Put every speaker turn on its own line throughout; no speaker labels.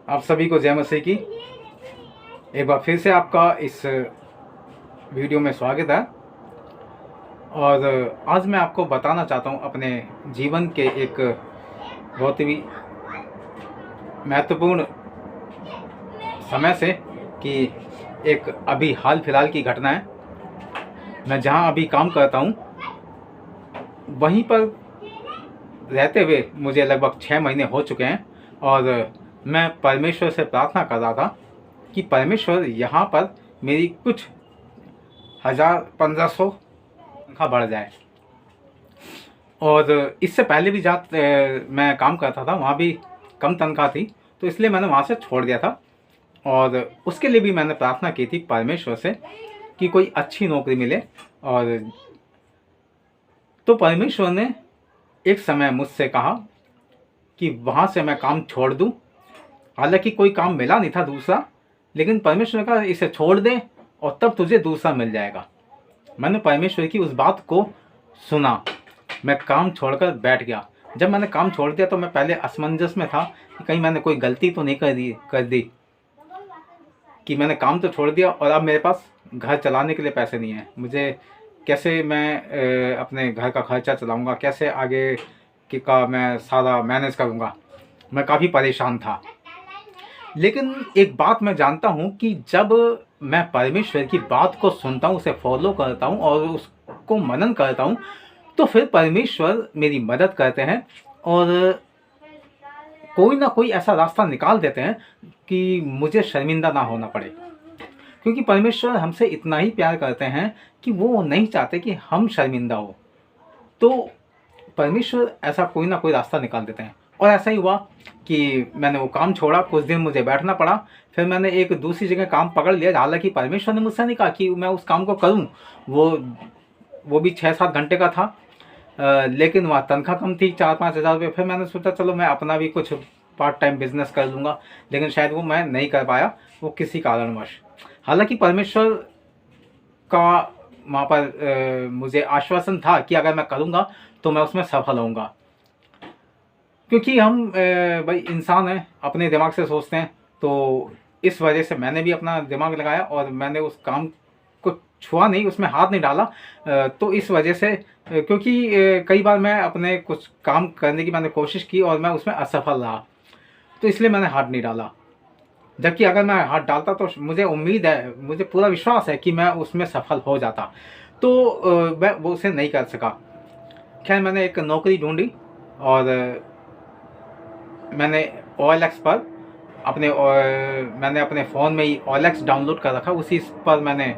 आप सभी को जय मसीह की। एक बार फिर से आपका इस वीडियो में स्वागत है। और आज मैं आपको बताना चाहता हूँ अपने जीवन के एक बहुत ही महत्वपूर्ण समय से कि एक अभी हाल फिलहाल की घटना है। मैं जहाँ अभी काम करता हूँ वहीं पर रहते हुए मुझे लगभग 6 महीने हो चुके हैं और मैं परमेश्वर से प्रार्थना कर रहा था कि परमेश्वर यहाँ पर मेरी कुछ 1000-1500 तनख्वाह बढ़ जाए। और इससे पहले भी जहाँ मैं काम करता था वहाँ भी कम तनख्वाह थी, तो इसलिए मैंने वहाँ से छोड़ दिया था। और उसके लिए भी मैंने प्रार्थना की थी परमेश्वर से कि कोई अच्छी नौकरी मिले। और तो परमेश्वर ने एक समय मुझसे कहा कि वहाँ से मैं काम छोड़ दूँ। हालांकि कोई काम मिला नहीं था दूसरा, लेकिन परमेश्वर ने कहा इसे छोड़ दे और तब तुझे दूसरा मिल जाएगा। मैंने परमेश्वर की उस बात को सुना, मैं काम छोड़कर बैठ गया। जब मैंने काम छोड़ दिया तो मैं पहले असमंजस में था कि कहीं मैंने कोई गलती तो नहीं कर दी कि मैंने काम तो छोड़ दिया और अब मेरे पास घर चलाने के लिए पैसे नहीं हैं। मुझे कैसे मैं अपने घर का खर्चा चलाऊंगा, कैसे आगे का मैं सारा मैनेज करूंगा। मैं काफ़ी परेशान था। लेकिन एक बात मैं जानता हूँ कि जब मैं परमेश्वर की बात को सुनता हूँ, उसे फॉलो करता हूँ और उसको मनन करता हूँ, तो फिर परमेश्वर मेरी मदद करते हैं और कोई ना कोई ऐसा रास्ता निकाल देते हैं कि मुझे शर्मिंदा ना होना पड़े। क्योंकि परमेश्वर हमसे इतना ही प्यार करते हैं कि वो नहीं चाहते कि हम शर्मिंदा हो। तो परमेश्वर ऐसा कोई ना कोई रास्ता निकाल देते हैं। और ऐसा ही हुआ कि मैंने वो काम छोड़ा, कुछ दिन मुझे बैठना पड़ा, फिर मैंने एक दूसरी जगह काम पकड़ लिया। हालांकि परमेश्वर ने मुझसे नहीं कहा कि मैं उस काम को करूं, वो भी 6-7 घंटे का था, लेकिन वहाँ तनख्वाह कम थी, 4-5 हज़ार रुपये। फिर मैंने सोचा चलो मैं अपना भी कुछ पार्ट टाइम बिजनेस कर लूँगा, लेकिन शायद वो मैं नहीं कर पाया, वो किसी कारणवश। हालांकि परमेश्वर का वहाँ पर मुझे आश्वासन था कि अगर मैं करूँगा तो मैं उसमें सफल होऊंगा। क्योंकि हम भाई इंसान हैं, अपने दिमाग से सोचते हैं। तो इस वजह से मैंने भी अपना दिमाग लगाया और मैंने उस काम को छुआ नहीं, उसमें हाथ नहीं डाला। तो इस वजह से क्योंकि कई बार मैं अपने कुछ काम करने की मैंने कोशिश की और मैं उसमें असफल रहा, तो इसलिए मैंने हाथ नहीं डाला। जबकि अगर मैं हाथ डालता तो मुझे उम्मीद है, मुझे पूरा विश्वास है कि मैं उसमें सफल हो जाता। तो मैं वो उसे नहीं कर सका। खैर मैंने एक नौकरी ढूंढी और मैंने OLX पर मैंने अपने फ़ोन में ही OLX डाउनलोड कर रखा, उसी पर मैंने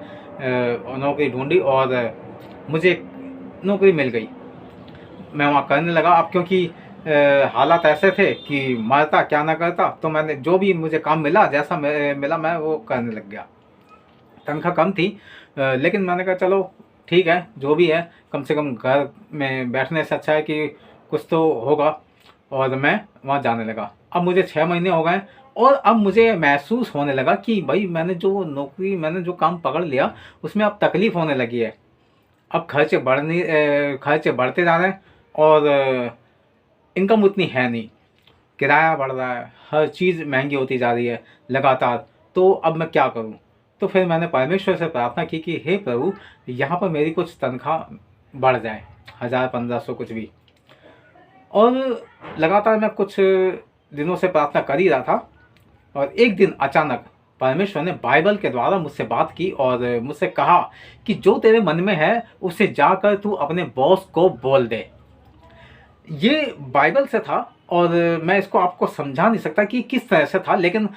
नौकरी ढूंढी और मुझे नौकरी मिल गई। मैं वहाँ करने लगा। अब क्योंकि हालात ऐसे थे कि मरता क्या ना करता, तो मैंने जो भी मुझे काम मिला, जैसा मिला मैं वो करने लग गया। तनख्वाह कम थी, लेकिन मैंने कहा चलो ठीक है, जो भी है, कम से कम घर में बैठने से अच्छा है कि कुछ तो होगा। और मैं वहाँ जाने लगा। अब मुझे 6 महीने हो गए और अब मुझे महसूस होने लगा कि भाई मैंने जो काम पकड़ लिया उसमें अब तकलीफ़ होने लगी है। अब खर्चे बढ़ते जा रहे हैं और इनकम उतनी है नहीं, किराया बढ़ रहा है, हर चीज़ महंगी होती जा रही है लगातार। तो अब मैं क्या करूं? तो फिर मैंने परमेश्वर से प्रार्थना की कि हे प्रभु, यहाँ पर मेरी कुछ तनख्वाह बढ़ जाए, 1000-1500 कुछ भी। और लगातार मैं कुछ दिनों से प्रार्थना कर ही रहा था और एक दिन अचानक परमेश्वर ने बाइबल के द्वारा मुझसे बात की और मुझसे कहा कि जो तेरे मन में है उसे जाकर तू अपने बॉस को बोल दे। ये बाइबल से था और मैं इसको आपको समझा नहीं सकता कि किस तरह से था, लेकिन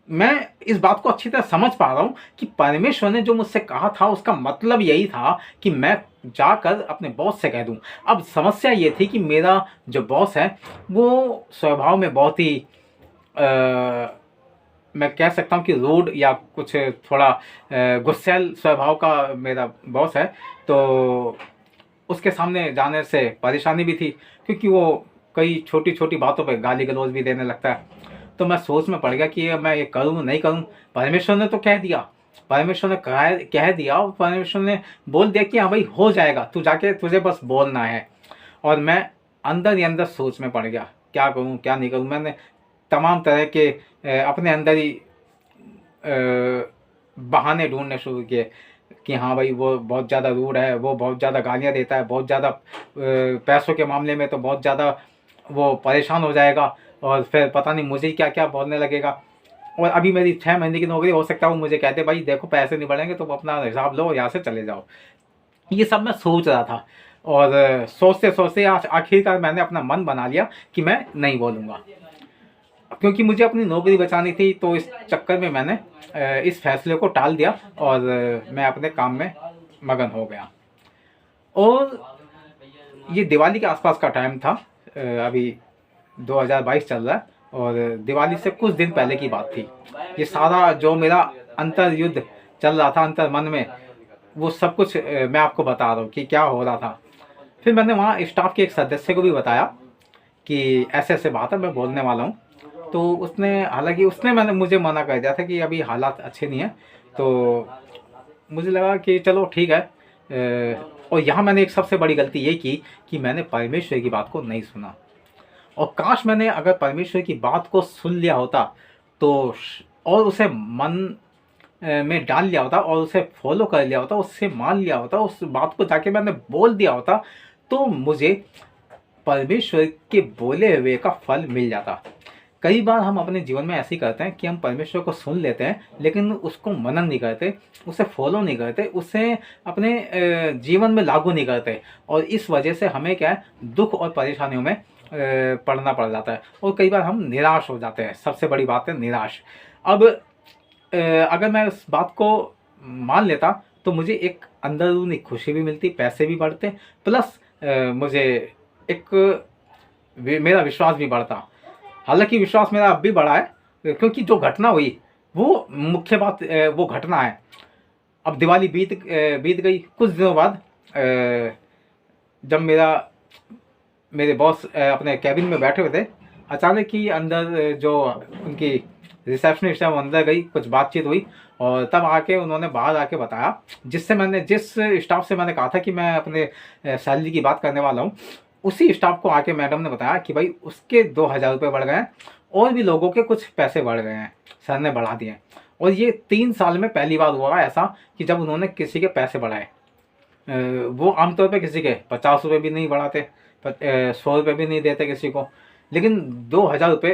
मैं इस बात को अच्छी तरह समझ पा रहा हूँ कि परमेश्वर ने जो मुझसे कहा था उसका मतलब यही था कि मैं जाकर अपने बॉस से कह दूँ। अब समस्या ये थी कि मेरा जो बॉस है वो स्वभाव में बहुत ही मैं कह सकता हूँ कि रूड या कुछ थोड़ा गुस्सैल स्वभाव का मेरा बॉस है। तो उसके सामने जाने से परेशानी भी थी क्योंकि वो कई छोटी छोटी बातों पे गाली गलौज भी देने लगता है। तो मैं सोच में पड़ गया कि मैं ये करूँ नहीं करूँ। परमेश्वर ने तो कह दिया, परमेश्वर ने कह दिया और परमेश्वर ने बोल दिया कि हाँ भाई हो जाएगा, तू जाके तुझे बस बोलना है। और मैं अंदर ही अंदर सोच में पड़ गया क्या करूँ क्या नहीं करूँ। मैंने तमाम तरह के अपने अंदर ही बहाने ढूंढने शुरू किए कि हाँ भाई वो बहुत ज़्यादा रूड है, वो बहुत ज़्यादा गालियाँ देता है, बहुत ज़्यादा पैसों के मामले में तो बहुत ज़्यादा वो परेशान हो जाएगा और फिर पता नहीं मुझे क्या क्या बोलने लगेगा। और अभी मेरी 6 महीने की नौकरी, हो सकता है वो मुझे कहते भाई देखो पैसे नहीं बढ़ेंगे तो अपना हिसाब लो यहाँ से चले जाओ। ये सब मैं सोच रहा था और सोचते सोचते आखिरकार मैंने अपना मन बना लिया कि मैं नहीं बोलूँगा, क्योंकि मुझे अपनी नौकरी बचानी थी। तो इस चक्कर में मैंने इस फैसले को टाल दिया और मैं अपने काम में मगन हो गया। और ये दिवाली के आसपास का टाइम था, अभी 2022 चल रहा है और दिवाली से कुछ दिन पहले की बात थी। ये सारा जो मेरा अंतर युद्ध चल रहा था अंतर मन में, वो सब कुछ मैं आपको बता रहा हूँ कि क्या हो रहा था। फिर मैंने वहाँ स्टाफ के एक सदस्य को भी बताया कि ऐसे ऐसे बात है, मैं बोलने वाला हूँ। तो उसने, हालांकि उसने मुझे मना कर दिया था कि अभी हालात अच्छे नहीं हैं। तो मुझे लगा कि चलो ठीक है। और यहाँ मैंने एक सबसे बड़ी गलती ये की कि मैंने परमेश्वर की बात को नहीं सुना। और काश मैंने अगर परमेश्वर की बात को सुन लिया होता तो और उसे मन में डाल लिया होता और उसे फॉलो कर लिया होता, उससे मान लिया होता, उस बात को जाके मैंने बोल दिया होता, तो मुझे परमेश्वर के बोले हुए का फल मिल जाता। कई बार हम अपने जीवन में ऐसे ही करते हैं कि हम परमेश्वर को सुन लेते हैं लेकिन उसको मनन नहीं करते, उसे फॉलो नहीं करते, उसे अपने जीवन में लागू नहीं करते। और इस वजह से हमें क्या है, दुख और परेशानियों में पड़ना पड़ जाता है और कई बार हम निराश हो जाते हैं। सबसे बड़ी बात है निराश। अब अगर मैं उस बात को मान लेता तो मुझे एक अंदरूनी खुशी भी मिलती, पैसे भी बढ़ते, प्लस मुझे एक मेरा विश्वास भी बढ़ता। हालांकि विश्वास मेरा अब भी बढ़ा है, क्योंकि जो घटना हुई वो मुख्य बात, वो घटना है। अब दिवाली बीत गई। कुछ दिनों बाद जब मेरे बॉस अपने कैबिन में बैठे हुए थे, अचानक ही अंदर जो उनकी रिसेप्शनिस्ट है वो अंदर गई, कुछ बातचीत हुई और तब आके उन्होंने बाहर आके बताया, जिस स्टाफ से मैंने कहा था कि मैं अपने सैलरी की बात करने वाला हूँ, उसी स्टाफ को आके मैडम ने बताया कि भाई उसके 2000 रुपये बढ़ गए हैं और भी लोगों के कुछ पैसे बढ़ गए हैं, सर ने बढ़ा दिए। और ये 3 साल में पहली बार हुआ ऐसा कि जब उन्होंने किसी के पैसे बढ़ाए। वो आमतौर पे किसी के 50 रुपये भी नहीं बढ़ाते, 100 रुपये भी नहीं देते किसी को, लेकिन 2000 रुपये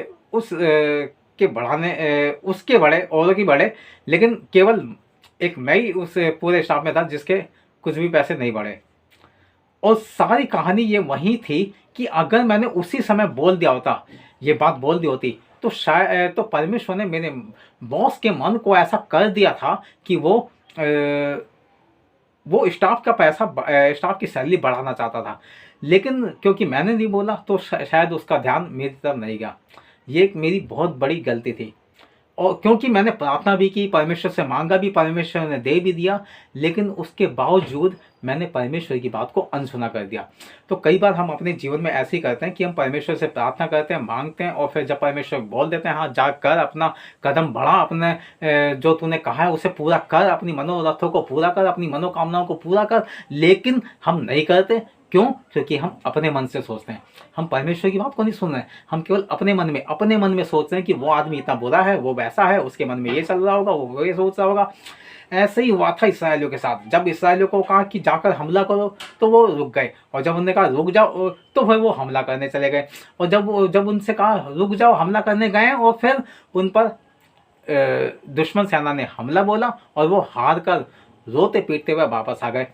के बढ़ाने, उसके बढ़े, औरों की बढ़े, लेकिन केवल एक मैं ही उस पूरे स्टाफ में था जिसके कुछ भी पैसे नहीं बढ़े। और सारी कहानी ये वही थी कि अगर मैंने उसी समय बोल दिया होता, ये बात बोल दी होती, तो शायद तो परमेश्वर ने मेरे बॉस के मन को ऐसा कर दिया था कि वो स्टाफ का पैसा, स्टाफ की सैलरी बढ़ाना चाहता था। लेकिन क्योंकि मैंने नहीं बोला तो शायद उसका ध्यान मेरी तरफ नहीं गया। ये एक मेरी बहुत बड़ी गलती थी। और क्योंकि मैंने प्रार्थना भी की, परमेश्वर से मांगा भी, परमेश्वर ने दे भी दिया, लेकिन उसके बावजूद मैंने परमेश्वर की बात को अनसुना कर दिया। तो कई बार हम अपने जीवन में ऐसे ही करते हैं कि हम परमेश्वर से प्रार्थना करते हैं, मांगते हैं, और फिर जब परमेश्वर बोल देते हैं हाँ जा कर अपना कदम बढ़ा, अपने जो तूने कहा है उसे पूरा कर, अपनी मनोरथों को पूरा कर, अपनी मनोकामनाओं को पूरा कर, लेकिन हम नहीं करते। क्यों? क्योंकि हम अपने मन से सोचते हैं, हम परमेश्वर की बात को नहीं सुन रहे हैं, हम केवल अपने मन में सोच रहे हैं कि वो आदमी इतना बुरा है, वो वैसा है, उसके मन में ये चल रहा होगा, वो ये सोच रहा होगा। ऐसे ही हुआ था इसराइलियों के साथ। जब इसराइलियों को कहा कि जाकर हमला करो तो वो रुक गए, और जब उन्होंने कहा रुक जाओ तो फिर वो हमला करने चले गए। और जब उनसे कहा रुक जाओ, हमला करने गए, और फिर उन पर दुश्मन सेना ने हमला बोला और वो हार कर रोते पीटते हुए वापस आ गए।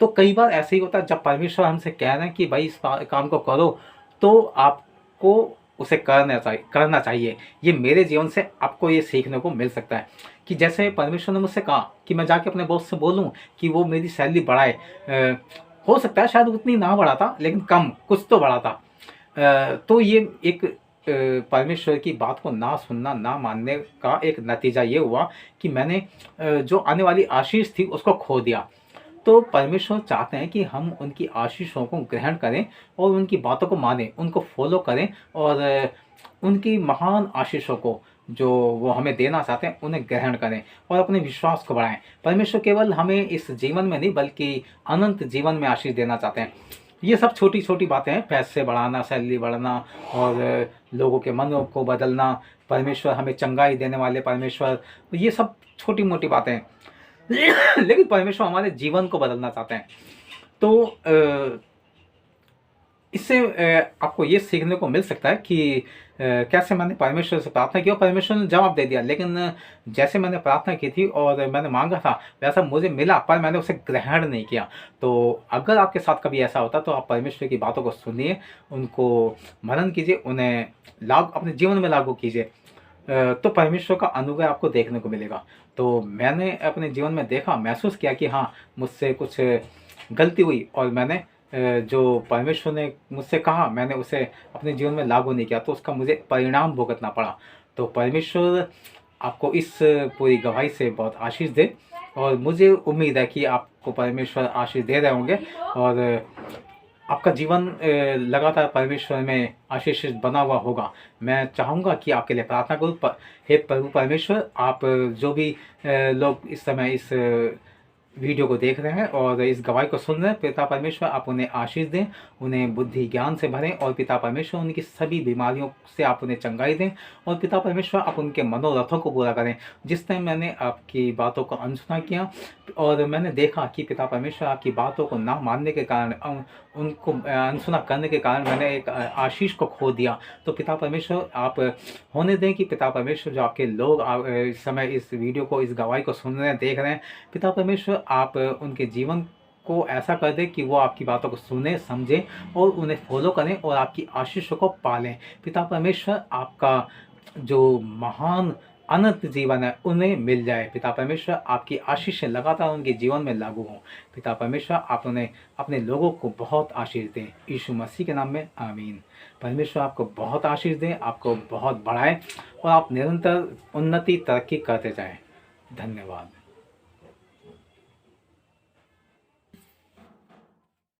तो कई बार ऐसे ही होता है, जब परमेश्वर हमसे कह रहे हैं कि भाई इस काम को करो, तो आपको उसे करना चाहिए। ये मेरे जीवन से आपको ये सीखने को मिल सकता है कि जैसे परमेश्वर ने मुझसे कहा कि मैं जाके अपने बॉस से बोलूं कि वो मेरी सैलरी बढ़ाए। हो सकता है शायद उतनी ना बढ़ाता, लेकिन कम कुछ तो बढ़ाता। तो ये एक परमेश्वर की बात को ना सुनना, ना मानने का एक नतीजा ये हुआ कि मैंने जो आने वाली आशीष थी उसको खो दिया। तो परमेश्वर चाहते हैं कि हम उनकी आशीषों को ग्रहण करें और उनकी बातों को मानें, उनको फॉलो करें, और उनकी महान आशीषों को जो वो हमें देना चाहते हैं उन्हें ग्रहण करें और अपने विश्वास को बढ़ाएं। परमेश्वर केवल हमें इस जीवन में नहीं बल्कि अनंत जीवन में आशीष देना चाहते हैं। ये सब छोटी छोटी बातें हैं, पैसे बढ़ाना, सैलरी बढ़ाना और लोगों के मनों को बदलना, परमेश्वर हमें चंगाई देने वाले परमेश्वर, ये सब छोटी मोटी बातें हैं। लेकिन परमेश्वर हमारे जीवन को बदलना चाहते हैं। तो इससे आपको ये सीखने को मिल सकता है कि कैसे मैंने परमेश्वर से प्रार्थना की और परमेश्वर ने जवाब दे दिया। लेकिन जैसे मैंने प्रार्थना की थी और मैंने मांगा था वैसा मुझे मिला, पर मैंने उसे ग्रहण नहीं किया। तो अगर आपके साथ कभी ऐसा होता तो आप परमेश्वर की बातों को सुनिए, उनको मनन कीजिए, उन्हें अपने जीवन में लागू कीजिए, तो परमेश्वर का अनुग्रह आपको देखने को मिलेगा। तो मैंने अपने जीवन में देखा, महसूस किया कि हाँ, मुझसे कुछ गलती हुई और मैंने जो परमेश्वर ने मुझसे कहा मैंने उसे अपने जीवन में लागू नहीं किया, तो उसका मुझे परिणाम भुगतना पड़ा। तो परमेश्वर आपको इस पूरी गवाही से बहुत आशीष दे, और मुझे उम्मीद है कि आपको परमेश्वर आशीष दे रहे होंगे और आपका जीवन लगातार परमेश्वर में आशीषित बना हुआ होगा। मैं चाहूँगा कि आपके लिए प्रार्थना करूँ। हे प्रभु परमेश्वर, आप जो भी लोग इस समय इस वीडियो को देख रहे हैं और इस गवाही को सुन रहे हैं, पिता परमेश्वर आप उन्हें आशीष दें, उन्हें बुद्धि ज्ञान से भरें, और पिता परमेश्वर उनकी सभी बीमारियों से आप उन्हें चंगाई दें, और पिता परमेश्वर आप उनके मनोरथों को पूरा करें। जिस टाइम मैंने आपकी बातों को अनसुना किया और मैंने देखा कि पिता परमेश्वर आपकी बातों को ना मानने के कारण, उनको अनसुना करने के कारण मैंने एक आशीष को खो दिया, तो पिता परमेश्वर आप होने दें कि पिता परमेश्वर जो आपके लोग इस समय इस वीडियो को, इस गवाही को सुन रहे हैं, देख रहे हैं, पिता परमेश्वर आप उनके जीवन को ऐसा कर दें कि वो आपकी बातों को सुने, समझें और उन्हें फॉलो करें और आपकी आशीषों को पालें। पिता परमेश्वर आपका जो महान अनंत जीवन है उन्हें मिल जाए। पिता परमेश्वर आपकी आशीष लगातार उनके जीवन में लागू हों। पिता परमेश्वर आप उन्हें, अपने लोगों को बहुत आशीष दें, यीशु मसीह के नाम में आमीन। परमेश्वर आपको बहुत आशीष दें, आपको बहुत बढ़ाए और आप निरंतर उन्नति तरक्की करते जाएं। धन्यवाद।